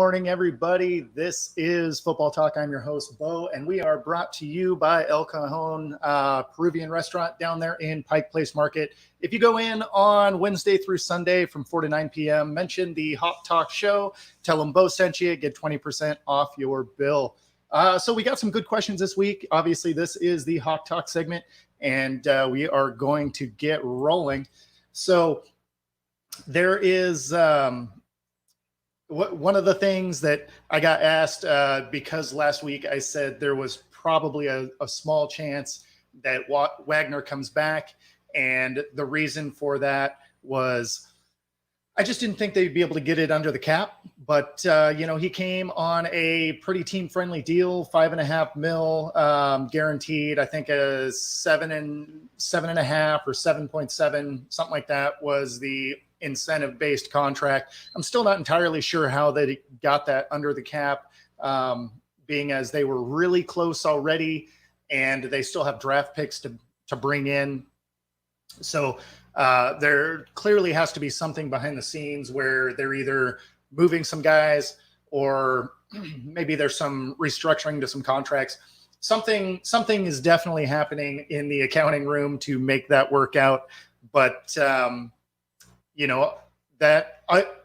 morning, everybody. This is Football Talk. I'm your host, Bo, and we are brought to you by El Cajon Peruvian restaurant down there in Pike Place Market. If you go in on Wednesday through Sunday from 4 to 9 p.m., mention the HawkTalk show, tell them Bo sent you, get 20% off your bill. So we got some good questions this week. Obviously, this is the HawkTalk segment, and we are going to get rolling. So there is one of the things that I got asked because last week I said there was probably a small chance that Wagner comes back. And the reason for that was I just didn't think they'd be able to get it under the cap. But, he came on a pretty team-friendly deal, $5.5 million guaranteed. I think a 7.5 or 7.7, something like that was the incentive-based contract. I'm still not entirely sure how they got that under the cap, being as they were really close already, and they still have draft picks to bring in. So there clearly has to be something behind the scenes where they're either moving some guys or maybe there's some restructuring to some contracts. Something is definitely happening in the accounting room to make that work out. But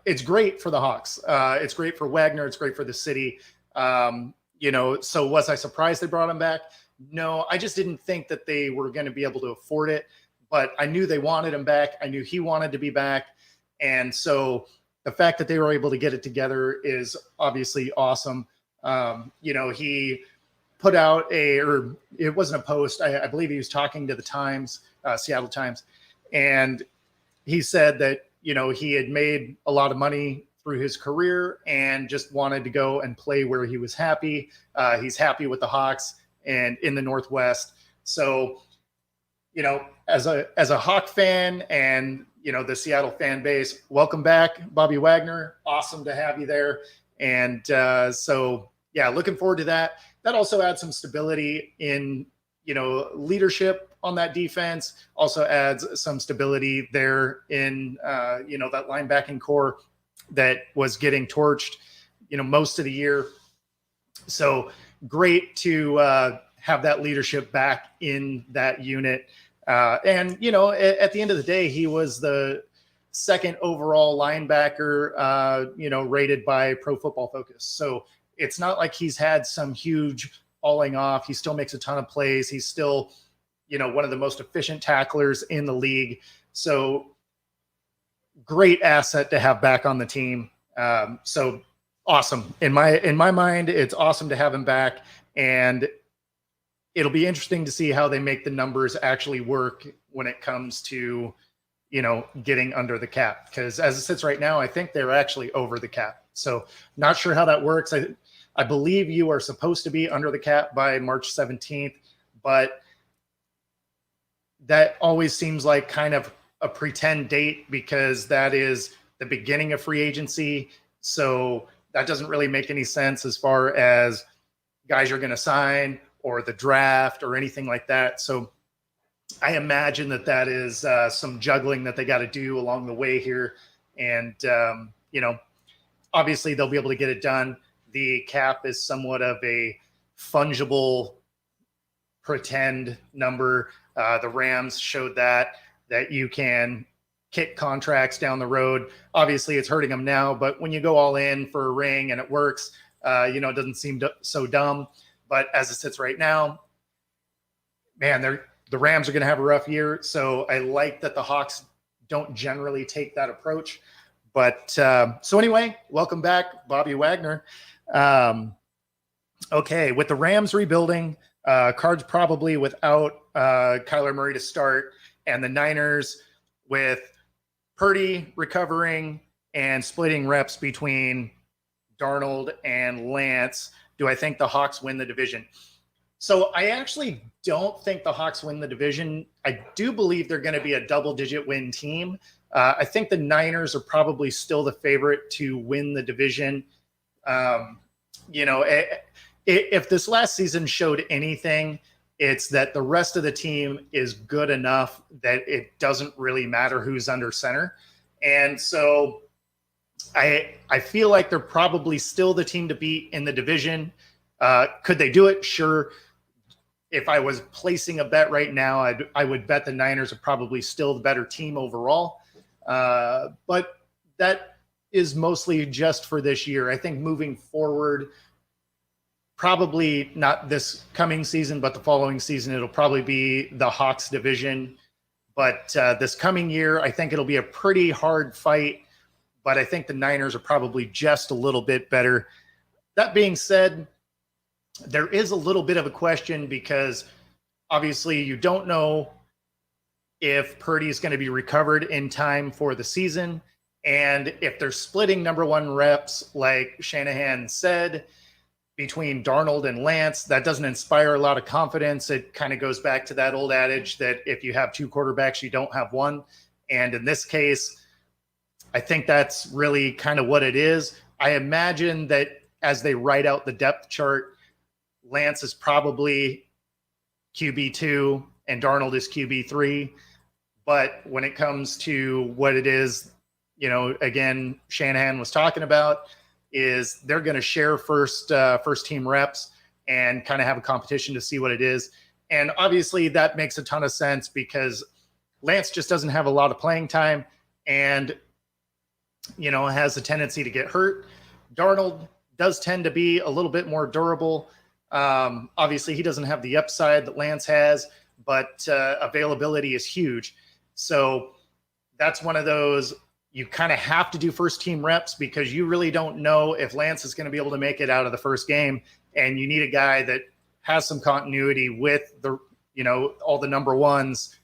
it's great for the Hawks. It's great for Wagner. It's great for the city. So was I surprised they brought him back? No, I just didn't think that they were going to be able to afford it, but I knew they wanted him back. I knew he wanted to be back. And so the fact that they were able to get it together is obviously awesome. He put out it wasn't a post. I believe he was talking to the Times, Seattle Times. And he said that, he had made a lot of money through his career and just wanted to go and play where he was happy. He's happy with the Hawks and in the Northwest. So, as a Hawk fan and, the Seattle fan base, welcome back, Bobby Wagner. Awesome to have you there. And looking forward to that. That also adds some stability in, leadership on that defense. Also adds some stability there in, that linebacking core that was getting torched, most of the year. So great to have that leadership back in that unit. At the end of the day, he was the second overall linebacker, rated by Pro Football Focus. So it's not like he's had some huge falling off. He still makes a ton of plays. He's still, one of the most efficient tacklers in the league. So great asset to have back on the team. So awesome. In my mind, it's awesome to have him back, and it'll be interesting to see how they make the numbers actually work when it comes to, getting under the cap. Because as it sits right now, I think they're actually over the cap. So not sure how that works. I believe you are supposed to be under the cap by March 17th, but that always seems like kind of a pretend date because that is the beginning of free agency. So that doesn't really make any sense as far as guys you're going to sign or the draft or anything like that. So I imagine that is some juggling that they got to do along the way here. And, obviously they'll be able to get it done. The cap is somewhat of a fungible pretend number. The Rams showed that you can kick contracts down the road. Obviously it's hurting them now, but when you go all in for a ring and it works, it doesn't seem so dumb. But as it sits right now, man, the Rams are going to have a rough year. So I like that the Hawks don't generally take that approach. But so anyway, welcome back, Bobby Wagner. Okay, with the Rams rebuilding, Cards probably without Kyler Murray to start, and the Niners with Purdy recovering and splitting reps between Darnold and Lance, do I think the Hawks win the division? So I actually don't think the Hawks win the division. I do believe they're going to be a double-digit win team. I think the Niners are probably still the favorite to win the division. If this last season showed anything, it's that the rest of the team is good enough that it doesn't really matter who's under center. And so I feel like they're probably still the team to beat in the division. Could they do it? Sure. If I was placing a bet right now, I would bet the Niners are probably still the better team overall. But that is mostly just for this year. I think moving forward, probably not this coming season, but the following season, it'll probably be the Hawks division. But this coming year, I think it'll be a pretty hard fight. But I think the Niners are probably just a little bit better. That being said, there is a little bit of a question because obviously you don't know if Purdy is going to be recovered in time for the season. And if they're splitting number one reps, like Shanahan said, between Darnold and Lance, that doesn't inspire a lot of confidence. It kind of goes back to that old adage that if you have two quarterbacks, you don't have one. And in this case, I think that's really kind of what it is. I imagine that as they write out the depth chart, Lance is probably QB2 and Darnold is QB3. But when it comes to what it is, again, Shanahan was talking about, is they're going to share first team reps and kind of have a competition to see what it is. And obviously that makes a ton of sense because Lance just doesn't have a lot of playing time and, has a tendency to get hurt. Darnold does tend to be a little bit more durable. Obviously he doesn't have the upside that Lance has, but availability is huge. So that's one of those, you kind of have to do first team reps because you really don't know if Lance is going to be able to make it out of the first game. And you need a guy that has some continuity with the, all the number ones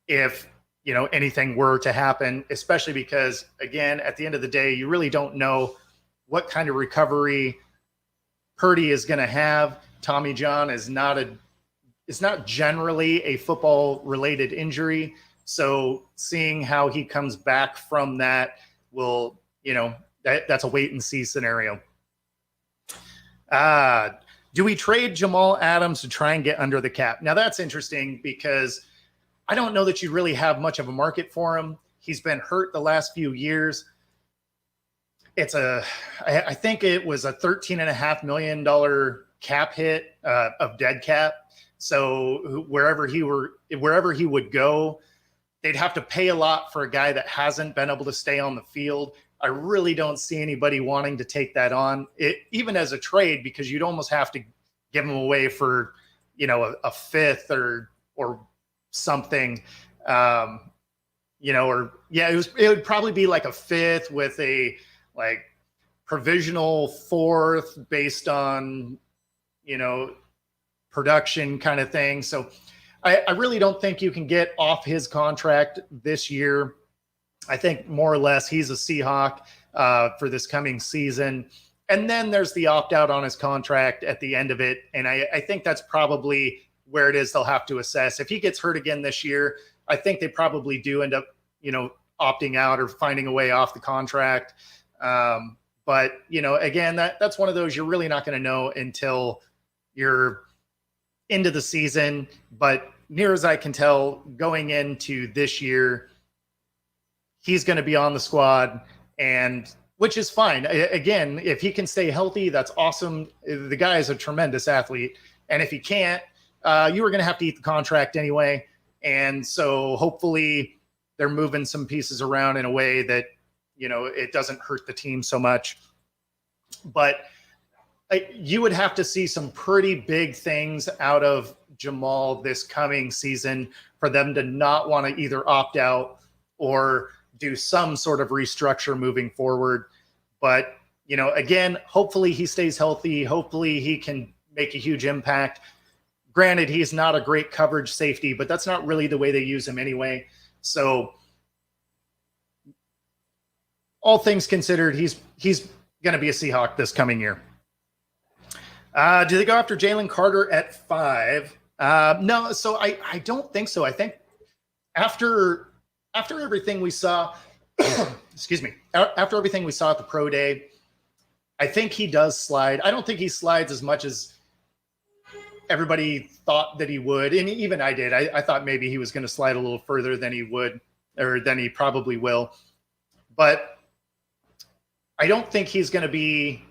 if, anything were to happen, especially because, again, at the end of the day, you really don't know what kind of recovery Purdy is going to have. Tommy John is not generally a football related injury. So seeing how he comes back from that will, that's a wait and see scenario. Do we trade Jamal Adams to try and get under the cap? Now that's interesting because I don't know that you really have much of a market for him. He's been hurt the last few years. I think it was a $13.5 million cap hit of dead cap. So wherever he would go, they'd have to pay a lot for a guy that hasn't been able to stay on the field. I really don't see anybody wanting to take that on, even as a trade, because you'd almost have to give him away for, a fifth or something, it would probably be like a fifth with a provisional fourth based on, production kind of thing. So I really don't think you can get off his contract this year. I think more or less he's a Seahawk for this coming season. And then there's the opt-out on his contract at the end of it. And I think that's probably where it is they'll have to assess. If he gets hurt again this year, I think they probably do end up, opting out or finding a way off the contract. But, again, that's one of those you're really not going to know until you're into the season. But near as I can tell, going into this year, he's going to be on the squad, and which is fine. Again, if he can stay healthy, that's awesome. The guy is a tremendous athlete. And if he can't, you were going to have to eat the contract anyway. And so hopefully they're moving some pieces around in a way that, it doesn't hurt the team so much. But you would have to see some pretty big things out of Jamal this coming season for them to not want to either opt out or do some sort of restructure moving forward. But, again, hopefully he stays healthy. Hopefully he can make a huge impact. Granted, he's not a great coverage safety, but that's not really the way they use him anyway. So all things considered, he's going to be a Seahawk this coming year. Do they go after Jalen Carter at 5? No, so I don't think so. I think after everything we saw, excuse me, after everything we saw at the pro day, I think he does slide. I don't think he slides as much as everybody thought that he would. And even I did. I thought maybe he was going to slide a little further than he would, or than he probably will. But I don't think he's going to be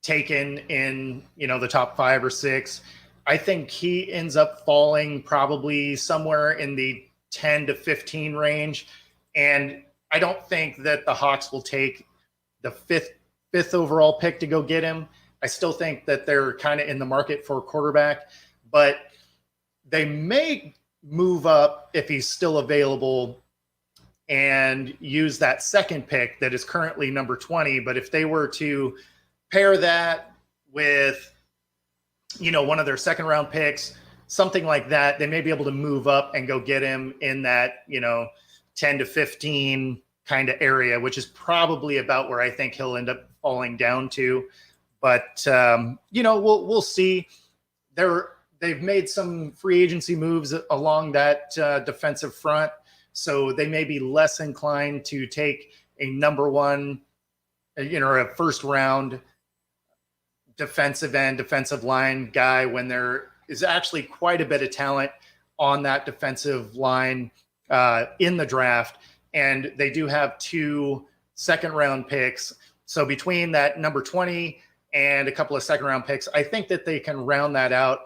taken in, the top 5 or 6. I think he ends up falling probably somewhere in the 10 to 15 range. And I don't think that the Hawks will take the fifth overall pick to go get him. I still think that they're kind of in the market for a quarterback, but they may move up if he's still available and use that second pick that is currently number 20. But if they were to pair that with, one of their second round picks, something like that, they may be able to move up and go get him in that, 10 to 15 kind of area, which is probably about where I think he'll end up falling down to. But, we'll see. They've made some free agency moves along that defensive front. So they may be less inclined to take a number 1, a first round defensive end, defensive line guy when there is actually quite a bit of talent on that defensive line in the draft. And they do have 2 second round picks. So between that number 20 and a couple of second round picks, I think that they can round that out.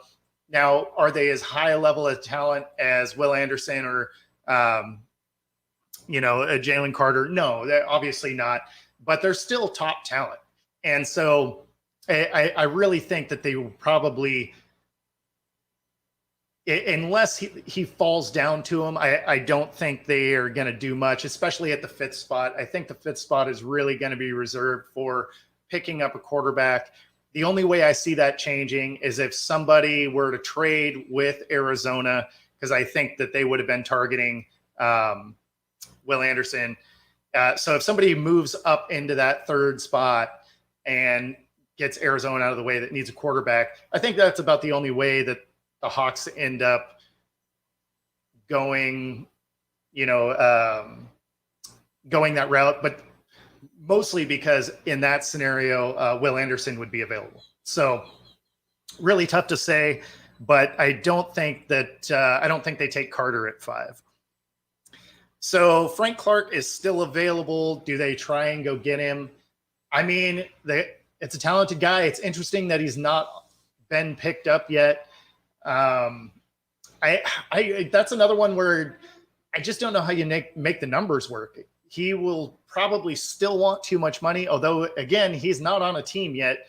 Now, are they as high a level of talent as Will Anderson or, Jalen Carter? No, they're obviously not, but they're still top talent. And so I really think that they will probably, unless he falls down to him, I don't think they are going to do much, especially at the 5th spot. I think the 5th spot is really going to be reserved for picking up a quarterback. The only way I see that changing is if somebody were to trade with Arizona, because I think that they would have been targeting Will Anderson. So if somebody moves up into that 3rd spot and gets Arizona out of the way that needs a quarterback, I think that's about the only way that the Hawks end up going, going that route. But mostly because in that scenario, Will Anderson would be available. So really tough to say, but I don't think they take Carter at 5. So Frank Clark is still available. Do they try and go get him? I mean, it's a talented guy. It's interesting that he's not been picked up yet. That's another one where I just don't know how you make the numbers work. He will probably still want too much money, although, again, he's not on a team yet.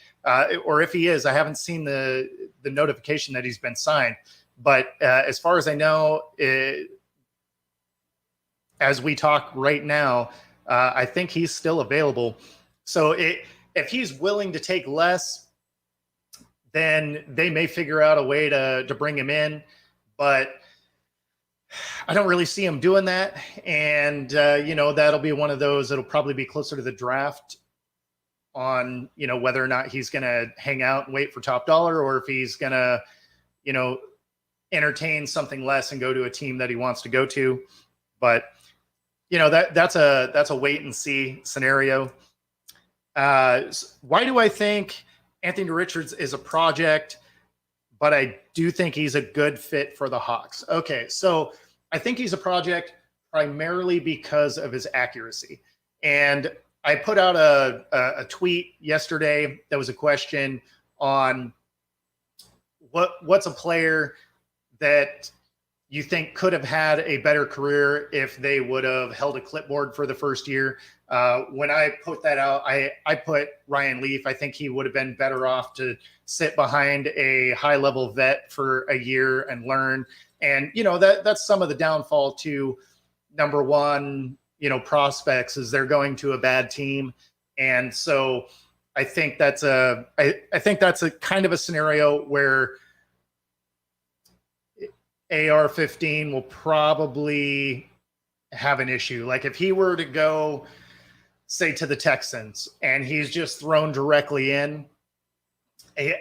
Or if he is, I haven't seen the notification that he's been signed. But as far as I know, as we talk right now, I think he's still available. So if he's willing to take less, then they may figure out a way to bring him in. But I don't really see him doing that. And, that'll be one of those that'll probably be closer to the draft on, whether or not he's going to hang out and wait for top dollar, or if he's going to, entertain something less and go to a team that he wants to go to. But, that's a wait and see scenario. Why do I think Anthony Richards is a project, but I do think he's a good fit for the Hawks? Okay, so I think he's a project primarily because of his accuracy. And I put out a tweet yesterday that was a question on what's a player that you think could have had a better career if they would have held a clipboard for the first year. When I put that out, I put Ryan Leaf. I think he would have been better off to sit behind a high-level vet for a year and learn. And, that's some of the downfall to number 1, prospects, is they're going to a bad team. And so I think that's a kind of a scenario where AR-15 will probably have an issue. Like if he were to go, say, to the Texans and he's just thrown directly in, I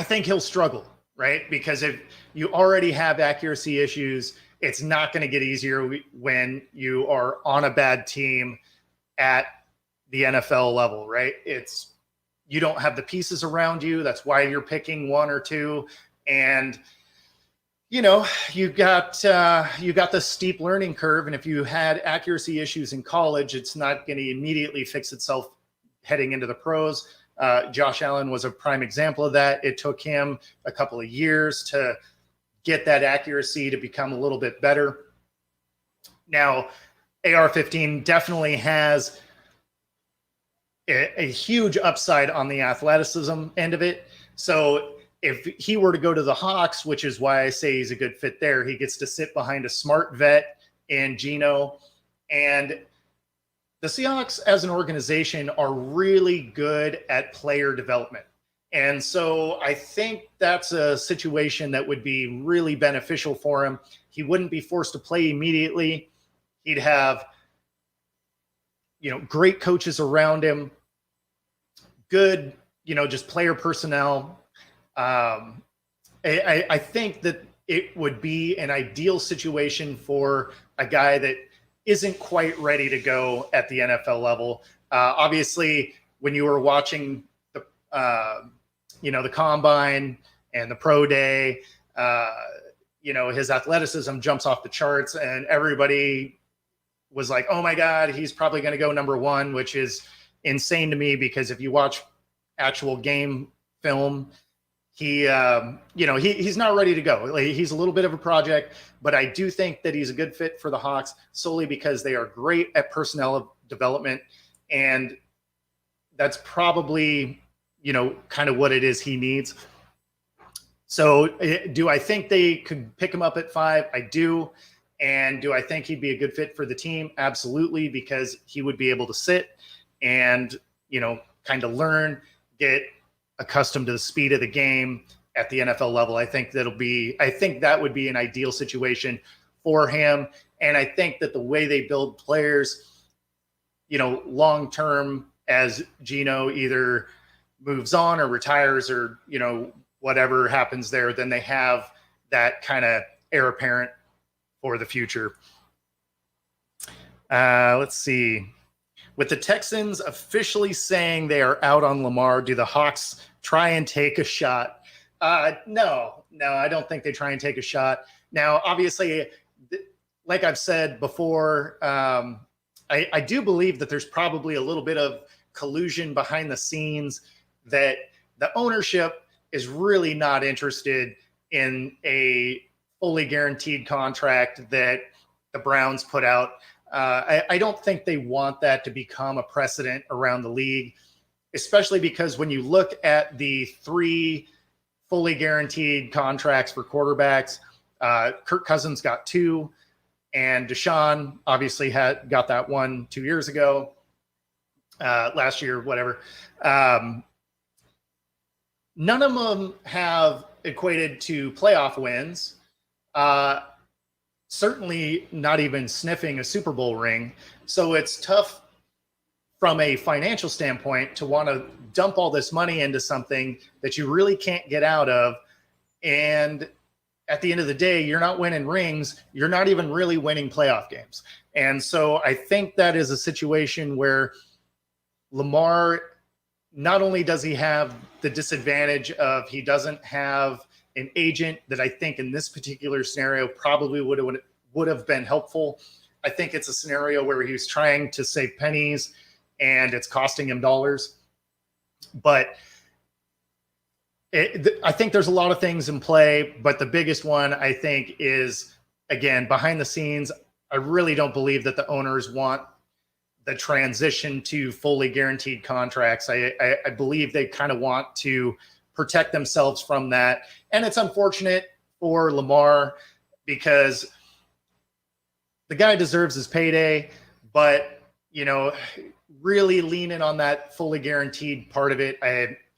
think he'll struggle, right? Because if you already have accuracy issues, it's not going to get easier when you are on a bad team at the NFL level, right? You don't have the pieces around you. That's why you're picking 1 or 2. And you know, you got the steep learning curve, and if you had accuracy issues in college, it's not going to immediately fix itself heading into the pros. Josh Allen was a prime example of that. It took him a couple of years to get that accuracy to become a little bit better. Now, AR-15 definitely has a huge upside on the athleticism end of it. So if he were to go to the Hawks, which is why I say he's a good fit there, he gets to sit behind a smart vet in Geno. And the Seahawks as an organization are really good at player development. And so I think that's a situation that would be really beneficial for him. He wouldn't be forced to play immediately. He'd have, great coaches around him, good, just player personnel. I think that it would be an ideal situation for a guy that isn't quite ready to go at the NFL level. Obviously, when you were watching the combine and the pro day, his athleticism jumps off the charts, and everybody was like, oh my God, he's probably going to go number one, which is insane to me, because if you watch actual game film, he's not ready to go. Like, he's a little bit of a project, but I do think that he's a good fit for the Hawks solely because they are great at personnel development. And that's probably, kind of what it is he needs. So do I think they could pick him up at 5? I do. And do I think he'd be a good fit for the team? Absolutely, because he would be able to sit and, kind of learn, get accustomed to the speed of the game at the NFL level. I think that would be an ideal situation for him. And I think that the way they build players, long-term, as Geno either moves on or retires or, whatever happens there, then they have that kind of heir apparent for the future. Let's see. With the Texans officially saying they are out on Lamar, do the Hawks try and take a shot? No, I don't think they try and take a shot. Now, obviously, like I've said before, I do believe that there's probably a little bit of collusion behind the scenes, that the ownership is really not interested in a fully guaranteed contract that the Browns put out. I don't think they want that to become a precedent around the league, especially because when you look at the 3 fully guaranteed contracts for quarterbacks, Kirk Cousins got 2, and Deshaun obviously got that 1 2 years ago, last year, whatever. None of them have equated to playoff wins. Certainly not even sniffing a Super Bowl ring. So it's tough from a financial standpoint to want to dump all this money into something that you really can't get out of. And at the end of the day, you're not winning rings. You're not even really winning playoff games. And so I think that is a situation where Lamar, not only does he have the disadvantage of he doesn't have an agent that I think in this particular scenario probably would have been helpful. I think it's a scenario where he's trying to save pennies and it's costing him dollars. But I think there's a lot of things in play, but the biggest one I think is, again, behind the scenes, I really don't believe that the owners want the transition to fully guaranteed contracts. I believe they kind of want to protect themselves from that. And it's unfortunate for Lamar because the guy deserves his payday, but, really leaning on that fully guaranteed part of it,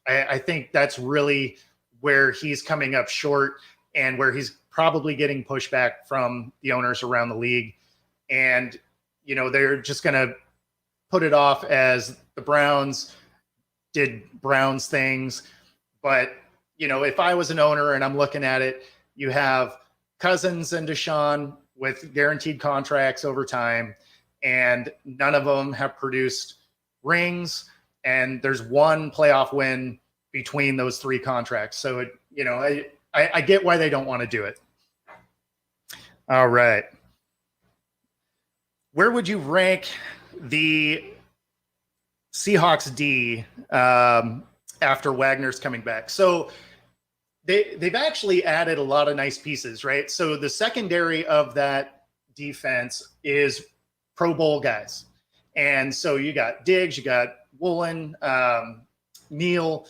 I think that's really where he's coming up short and where he's probably getting pushback from the owners around the league. And, they're just going to put it off as the Browns did Browns things. But, if I was an owner and I'm looking at it, you have Cousins and Deshaun with guaranteed contracts over time, and none of them have produced rings. And there's 1 playoff win between those 3 contracts. So, I get why they don't want to do it. All right. Where would you rank the Seahawks D after Wagner's coming back? So they've actually added a lot of nice pieces, right? So the secondary of that defense is Pro Bowl guys. And so you got Diggs, you got Woolen, Neal.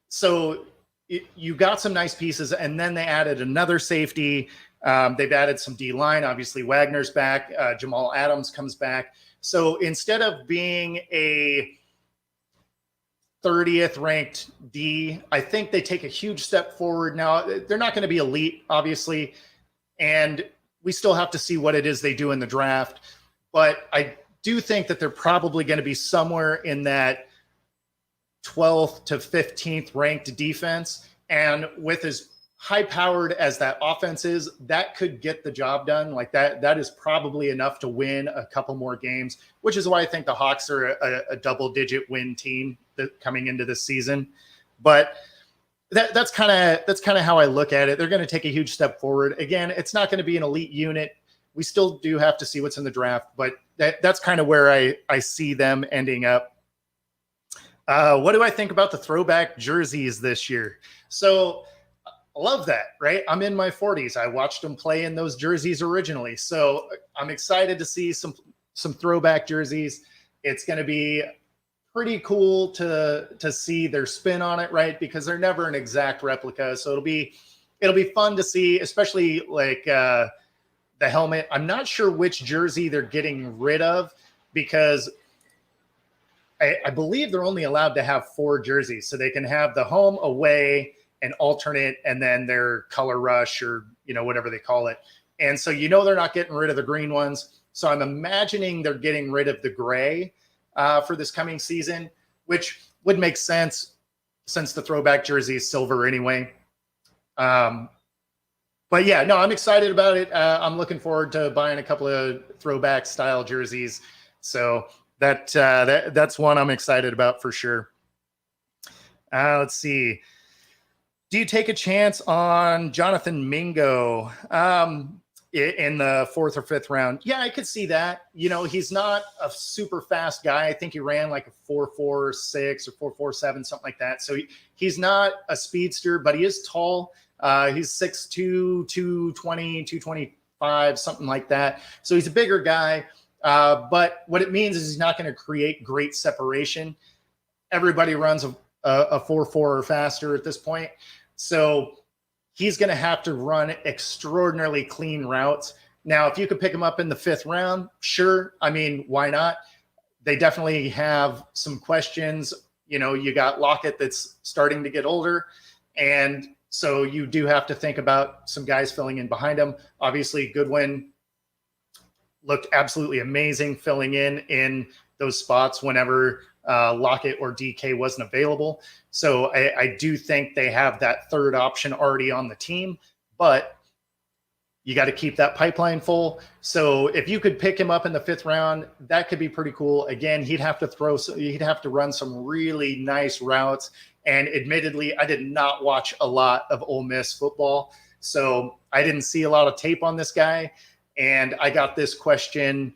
So you got some nice pieces. And then they added another safety. They've added some D-line. Obviously, Wagner's back. Jamal Adams comes back. So instead of being a 30th ranked D, I think they take a huge step forward. Now, they're not going to be elite, obviously, and we still have to see what it is they do in the draft. But I do think that they're probably going to be somewhere in that 12th to 15th ranked defense. And with as high powered as that offense is, that could get the job done. Like that is probably enough to win a couple more games, which is why I think the Hawks are a double-digit win team coming into this season. But that's kind of how I look at it. They're going to take a huge step forward. Again, it's not going to be an elite unit. We still do have to see what's in the draft, but that's kind of where I see them ending up. What do I think about the throwback jerseys this year? So I love that, right? I'm in my 40s. I watched them play in those jerseys originally. So I'm excited to see some throwback jerseys. It's going to be pretty cool to see their spin on it, right? Because they're never an exact replica. So it'll be fun to see, especially like the helmet. I'm not sure which jersey they're getting rid of because I believe they're only allowed to have 4 jerseys. So they can have the home, away, an alternate, and then their color rush or, whatever they call it. And so, they're not getting rid of the green ones. So I'm imagining they're getting rid of the gray for this coming season, which would make sense since the throwback jersey is silver anyway. But yeah, no, I'm excited about it. I'm looking forward to buying a couple of throwback style jerseys. So that's one I'm excited about for sure. Let's see. Do you take a chance on Jonathan Mingo in the 4th or 5th round? Yeah, I could see that. He's not a super fast guy. I think he ran like a 4.46 or 4.47, something like that. So he's not a speedster, but he is tall. He's 6'2", 220, 225, something like that. So he's a bigger guy. But what it means is he's not going to create great separation. Everybody runs a 4.4 or faster at this point. So he's going to have to run extraordinarily clean routes. Now, if you could pick him up in the 5th round, sure. I mean, why not? They definitely have some questions. You got Lockett that's starting to get older. And so you do have to think about some guys filling in behind him. Obviously, Goodwin looked absolutely amazing filling in those spots whenever Lockett or DK wasn't available. So I do think they have that third option already on the team, but you got to keep that pipeline full. So if you could pick him up in the 5th round, that could be pretty cool. Again, he'd have to run some really nice routes. And admittedly, I did not watch a lot of Ole Miss football, so I didn't see a lot of tape on this guy. And I got this question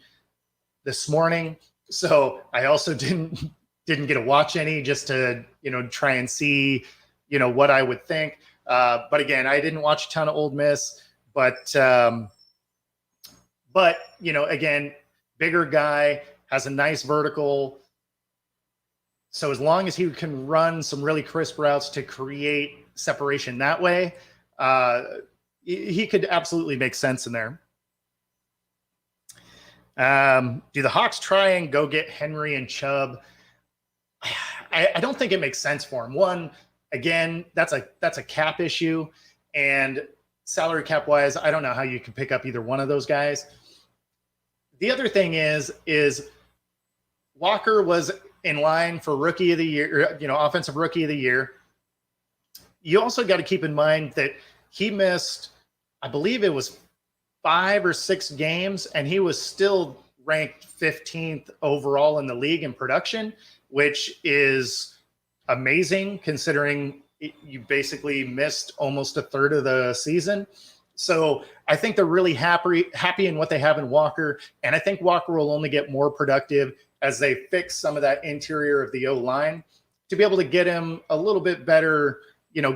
this morning, so I also didn't get to watch any just to try and see what I would think. But again, I didn't watch a ton of Ole Miss, but again, bigger guy, has a nice vertical. So as long as he can run some really crisp routes to create separation that way, he could absolutely make sense in there. Do the Hawks try and go get Henry and Chubb? I don't think it makes sense for him. One, again, that's a cap issue, and salary cap wise, I don't know how you can pick up either one of those guys. The other thing is Walker was in line for rookie of the year, offensive rookie of the year. You also got to keep in mind that he missed, I believe it was 5 or 6 games, and he was still ranked 15th overall in the league in production, which is amazing considering you basically missed almost a third of the season. So I think they're really happy in what they have in Walker. And I think Walker will only get more productive as they fix some of that interior of the O-line to be able to get him a little bit better,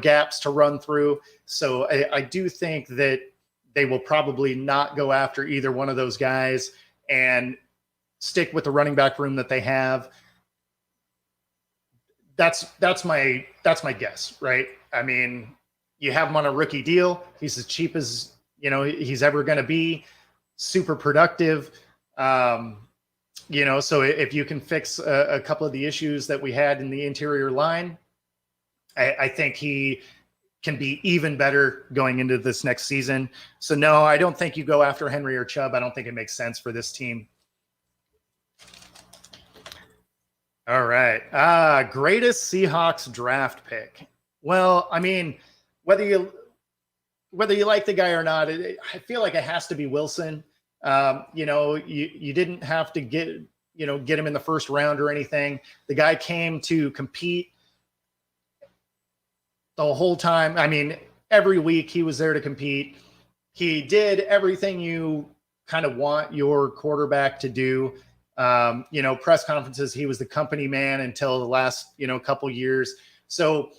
gaps to run through. So I do think that they will probably not go after either one of those guys and stick with the running back room that they have. That's my guess, right? I mean, you have him on a rookie deal. He's as cheap as he's ever going to be. Super productive. So if you can fix a couple of the issues that we had in the interior line, I think he can be even better going into this next season. So no, I don't think you go after Henry or Chubb. I don't think it makes sense for this team. All right. Greatest Seahawks draft pick. Well, I mean, whether you like the guy or not, I feel like it has to be Wilson. You didn't have to get him in the first round or anything. The guy came to compete the whole time. I mean, every week he was there to compete. He did everything you kind of want your quarterback to do. Press conferences, he was the company man until the last, couple years. So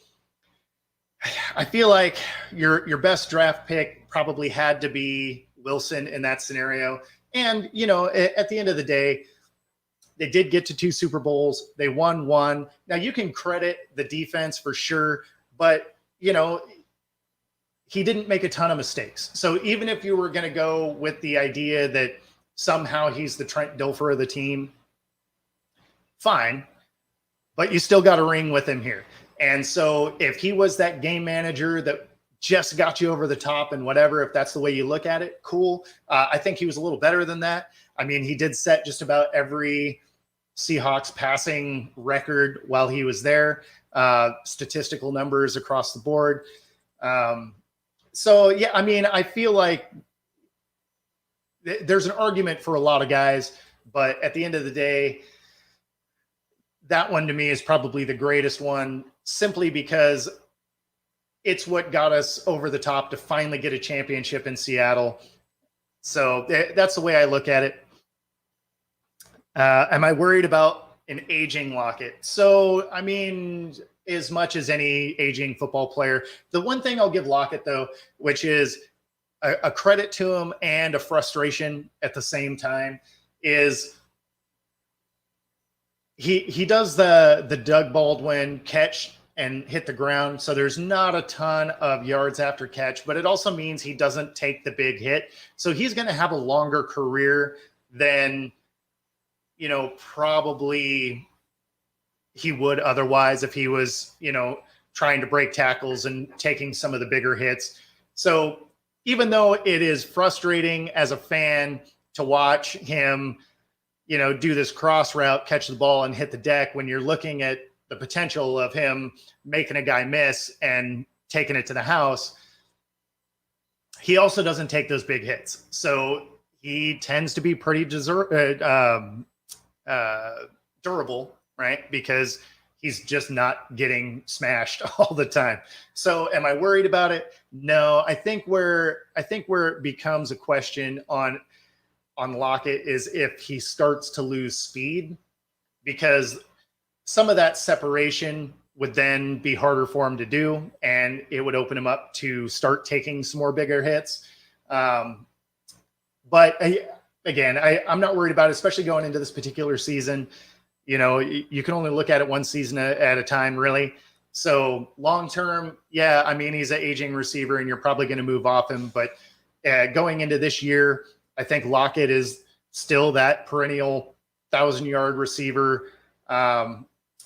I feel like your best draft pick probably had to be Wilson in that scenario. And, at the end of the day, they did get to 2 Super Bowls. They won 1. Now you can credit the defense for sure, but, he didn't make a ton of mistakes. So even if you were going to go with the idea that somehow he's the Trent Dilfer of the team, fine, but you still got a ring with him here. And so if he was that game manager that just got you over the top and whatever, if that's the way you look at it, cool. I think he was a little better than that. I mean, he did set just about every Seahawks passing record while he was there, statistical numbers across the board. So, yeah, I mean, I feel like there's an argument for a lot of guys, but at the end of the day, that one to me is probably the greatest one, simply because it's what got us over the top to finally get a championship in Seattle. So that's the way I look at it. Am I worried about an aging Lockett? So, I mean, as much as any aging football player, the one thing I'll give Lockett, though, which is a credit to him and a frustration at the same time, is he does the Doug Baldwin catch and hit the ground. So there's not a ton of yards after catch, but it also means he doesn't take the big hit. So he's going to have a longer career than, probably he would otherwise if he was, trying to break tackles and taking some of the bigger hits. So even though it is frustrating as a fan to watch him, do this cross route, catch the ball and hit the deck, when you're looking at the potential of him making a guy miss and taking it to the house, he also doesn't take those big hits. So he tends to be pretty durable, right? Because he's just not getting smashed all the time. So am I worried about it? No. I think where it becomes a question on Lockett is if he starts to lose speed, because some of that separation would then be harder for him to do, and it would open him up to start taking some more bigger hits. But again, I'm not worried about it, especially going into this particular season. You can only look at it one season at a time, really. So long term, yeah, I mean, he's an aging receiver and you're probably going to move off him. But going into this year, I think Lockett is still that perennial 1,000-yard receiver.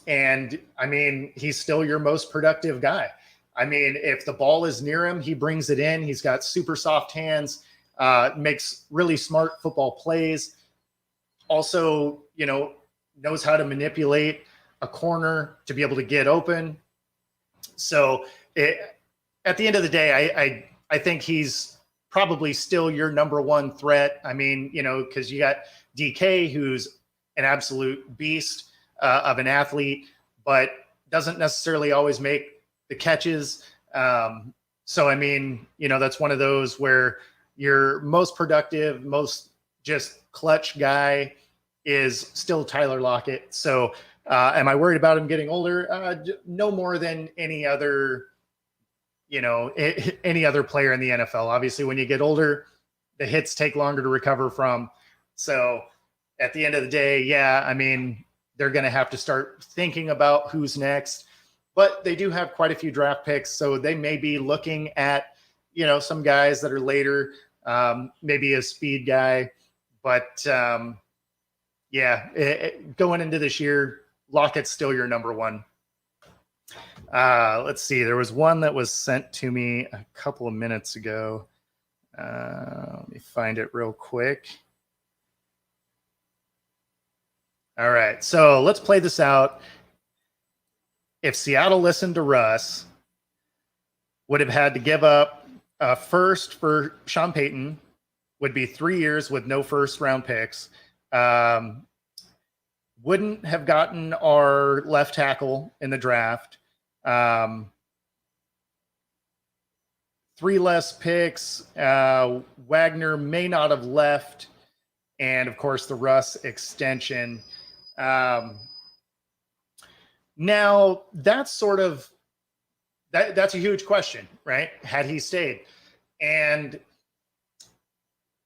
And I mean, he's still your most productive guy. I mean, if the ball is near him, he brings it in. He's got super soft hands, makes really smart football plays. Also, knows how to manipulate a corner to be able to get open. So at the end of the day, I think he's probably still your number one threat. I mean, because you got DK, who's an absolute beast of an athlete, but doesn't necessarily always make the catches. So, I mean, that's one of those where your most productive, most just clutch guy is still Tyler Lockett. So, am I worried about him getting older? No more than any other, any other player in the NFL. Obviously, when you get older, the hits take longer to recover from. So, at the end of the day, yeah, I mean, they're going to have to start thinking about who's next. But they do have quite a few draft picks, so they may be looking at, some guys that are later, maybe a speed guy. But yeah, going into this year, Lockett's still your number one. Let's see. There was one that was sent to me a couple of minutes ago. Let me find it real quick. All right, so let's play this out. If Seattle listened to Russ, would have had to give up a first for Sean Payton, would be 3 years with no first round picks. Wouldn't have gotten our left tackle in the draft. 3 less picks. Wagner may not have left. And of course, the Russ extension. Now, that's sort of that's a huge question, right? Had he stayed, and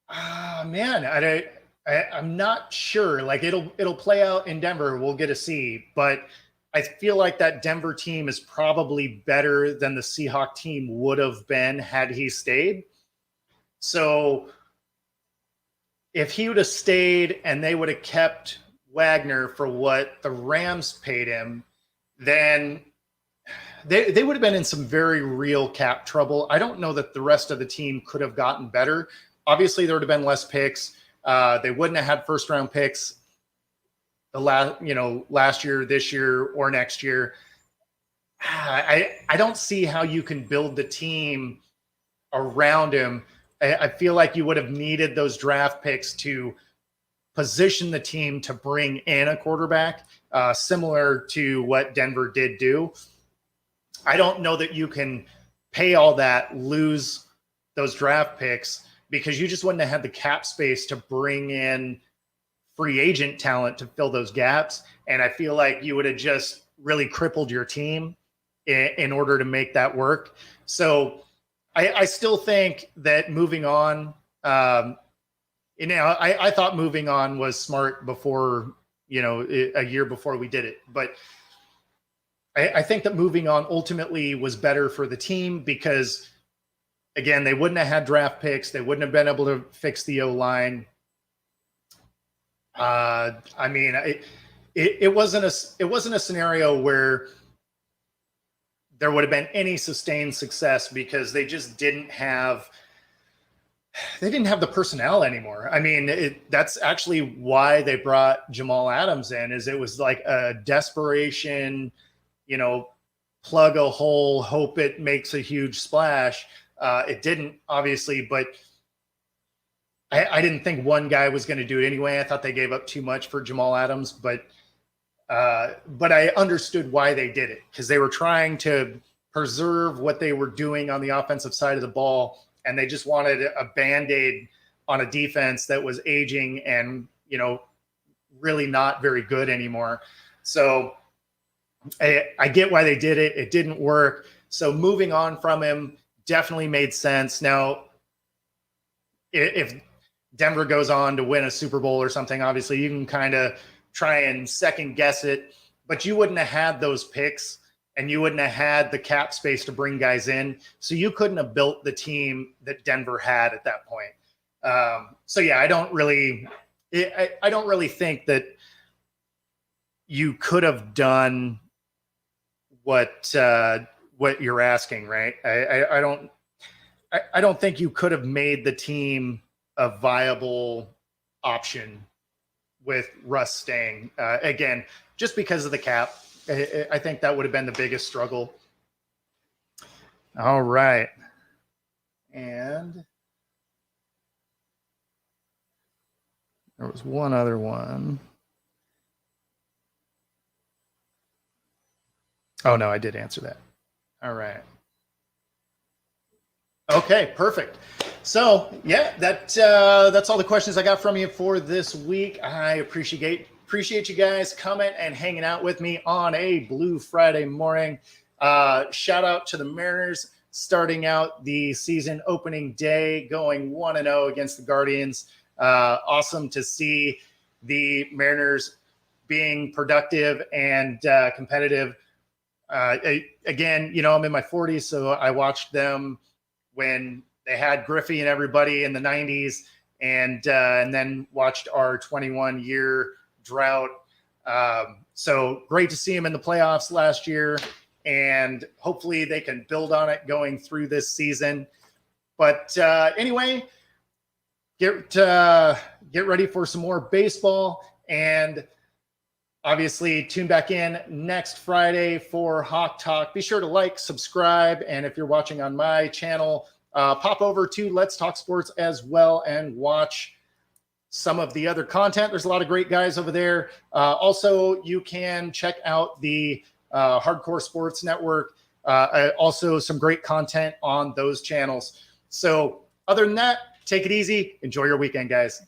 man, I'm not sure. Like it'll play out in Denver. We'll get to see, but I feel like that Denver team is probably better than the Seahawks team would have been had he stayed. So if he would have stayed and they would have kept Wagner for what the Rams paid him, then they would have been in some very real cap trouble. I don't know that the rest of the team could have gotten better. Obviously, there would have been less picks. They wouldn't have had first round picks last year, this year, or next year. I don't see how you can build the team around him. I feel like you would have needed those draft picks to position the team to bring in a quarterback, similar to what Denver did do. I don't know that you can pay all that, lose those draft picks, because you just wouldn't have had the cap space to bring in free agent talent to fill those gaps. And I feel like you would have just really crippled your team in order to make that work. So I still think that moving on, I thought moving on was smart before, a year before we did it. But I think that moving on ultimately was better for the team because, again, they wouldn't have had draft picks. They wouldn't have been able to fix the O-line. I mean, it wasn't a scenario where there would have been any sustained success because they just didn't have the personnel anymore. I mean, that's actually why they brought Jamal Adams in, is it was like a desperation, plug a hole, hope it makes a huge splash. It didn't, obviously, but I didn't think one guy was going to do it anyway. I thought they gave up too much for Jamal Adams, but I understood why they did it, because they were trying to preserve what they were doing on the offensive side of the ball, and they just wanted a Band-Aid on a defense that was aging and, really not very good anymore. So I get why they did it. It didn't work. So moving on from him definitely made sense. Now, if Denver goes on to win a Super Bowl or something, obviously you can kind of try and second guess it, but you wouldn't have had those picks and you wouldn't have had the cap space to bring guys in. So you couldn't have built the team that Denver had at that point. So yeah, I don't really think that you could have done what you're asking, right? I don't think you could have made the team a viable option with Russ staying. Again, just because of the cap. I think that would have been the biggest struggle. All right. And there was one other one. Oh, no, I did answer that. All right. Okay, perfect. So yeah, that's all the questions I got from you for this week. I appreciate you guys coming and hanging out with me on a Blue Friday morning. Shout out to the Mariners starting out the season opening day, going 1-0 against the Guardians. Awesome to see the Mariners being productive and competitive. Again, I'm in my 40s, so I watched them when they had Griffey and everybody in the 90s, and then watched our 21-year drought. So great to see them in the playoffs last year, and hopefully they can build on it going through this season. But anyway, get ready for some more baseball, and obviously tune back in next Friday for Hawk Talk. Be sure to like, subscribe, and if you're watching on my channel, pop over to Let's Talk Sports as well and watch some of the other content. There's a lot of great guys over there. Also, you can check out the Hardcore Sports Network. Also, some great content on those channels. So other than that, take it easy. Enjoy your weekend, guys.